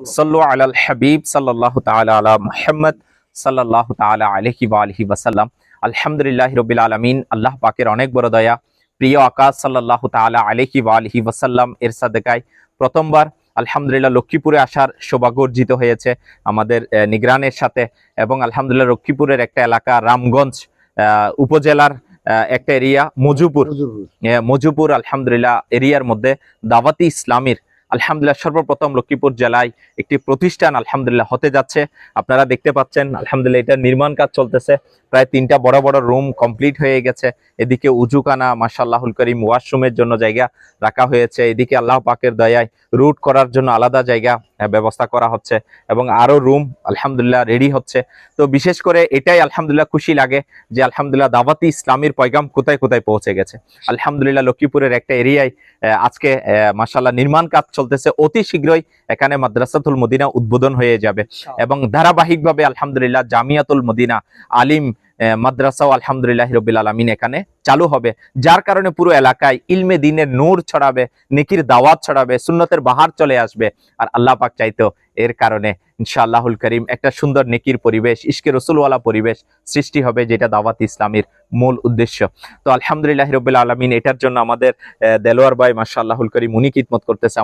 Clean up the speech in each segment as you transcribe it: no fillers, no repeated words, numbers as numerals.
সাল্লু আলাল হাবিব সাল্লাল্লাহু তাআলা আলা মুহাম্মদ সাল্লাল্লাহু তাআলা আলাইহি ওয়া আলিহি ওয়াসাল্লাম। আলহামদুলিল্লাহি রাব্বিল আলামিন। আল্লাহ পাকের অনেক বড় দয়া, প্রিয় আকাশ সাল্লাল্লাহু তাআলা আলাইহি ওয়া আলিহি ওয়াসাল্লাম এর সাদকায় প্রথমবার আলহামদুলিল্লাহ লক্ষ্মীপুরে আসার সৌভাগ্য অর্জিত হয়েছে আমাদের নিগরানের সাথে। এবং আলহামদুলিল্লাহ লক্ষ্মীপুরের একটা এলাকা রামগঞ্জ উপজেলার একটা এরিয়া মজুপুর আলহামদুলিল্লাহ এরিয়ার মধ্যে দাওয়াতি ইসলামীর আলহামদুলিল্লাহ সর্বপ্রথম লক্ষ্মীপুর জেলায় একটি প্রতিষ্ঠান আলহামদুলিল্লাহ হতে যাচ্ছে। আপনারা দেখতে পাচ্ছেন আলহামদুলিল্লাহ এটা নির্মাণ কাজ চলতেছে, প্রায় 3টা বড় বড় রুম কমপ্লিট হয়ে গেছে। এদিকে উজুখানা মাশাআল্লাহুল করিম ওয়াশরুমের জন্য জায়গা রাখা হয়েছে। এদিকে আল্লাহ পাকের দয়ায় রুট করার জন্য আলাদা জায়গা ব্যবস্থা করা হচ্ছে এবং আরো রুম আলহামদুলিল্লাহ রেডি হচ্ছে। তো বিশেষ করে এটাই আলহামদুলিল্লাহ খুশি লাগে যে আলহামদুলিল্লাহ দাওয়াতি ইসলামের পয়গাম কোথায় কোথায় পৌঁছে গেছে। আলহামদুলিল্লাহ লক্ষ্মীপুরের একটা এরিয়ায় আজকে মাশাআল্লাহ নির্মাণ কাজ চলতেছে। অতি শীঘ্রই এখানে মাদ্রাসাতুল মদিনা উদ্বোধন হয়ে যাবে এবং ধারাবাহিকভাবে আলহামদুলিল্লাহ জামিয়াতুল মদিনা আলিম মাদ্রাসাও আলহামদুলিল্লাহ রাব্বিল আলামিন এখানে চালু হবে, যার কারণে পুরো এলাকায় ইলমে দ্বীনের নূর ছড়াবে, নেকির দাওয়াত ছড়াবে, সুন্নতের বাহার চলে আসবে। আর আল্লাহ পাক চাইতো এর কারণে ইনশাআল্লাহুল করিম একটা সুন্দর নেকির পরিবেশ, ইশকে রসুলওয়ালা পরিবেশ সৃষ্টি হবে, যেটা দাওয়াত ইসলামের মূল উদ্দেশ্য। তো আলহামদুলিল্লাহ রাব্বিল আলামিন এটার জন্য আমাদের দেলোয়ার ভাই মাশাআল্লাহুল করিম উনি খিদমত করতেছে।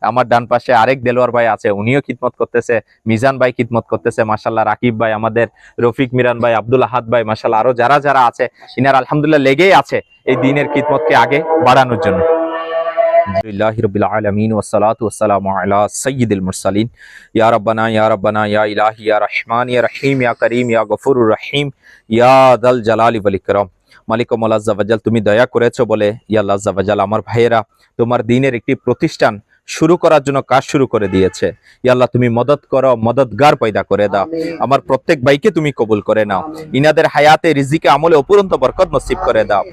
আমার ডান পাশে আরেক দেলোয়ার ভাই আছে, উনিও খিদমত করতেছে। মিজান ভাই খিদমত করতেছে মাশাআল্লাহ, রাকিব ভাই, আমাদের রফিক মিরান ভাই, আব্দুল আহাদ ভাই মাশাআল্লাহ, আরো যারা যারা আছে ইনার আলহামদুলিল্লাহ লেগেই আছে এই দ্বীনের খিদমতকে আগে বাড়ানোর জন্য। আলহামদুলিল্লাহি রাব্বিল আলামিন ওয়াসসালাতু ওয়াসসালামু আলা সাইয়্যিদিল মুরসালিন। ইয়া রাব্বানা ইয়া রাব্বানা ইয়া ইলাহি ইয়া রহমান ইয়া রহিম ইয়া করিম ইয়া গফুরুর রহিম ইয়া যাল জালালি ওয়াল ইকরাম। মালিক ও মওলা আযজা ওয়া জাল, তুমি দয়া করেছো বলে ইয়া আল্লাহ আযজা ওয়া জাল আমার ভাইয়েরা তোমার দ্বীনের একটি প্রতিষ্ঠান শুরু করার জন্য কাজ শুরু করে দিয়েছে। ইয়া আল্লাহ তুমি মদদ করো, মদদগার পয়দা করে দাও। আমার প্রত্যেক ভাইকে তুমি কবুল করে নাও, ইনাদের হায়াতে রিজিকে আমলে অপুরন্ত বরকত নসিব করে দাও।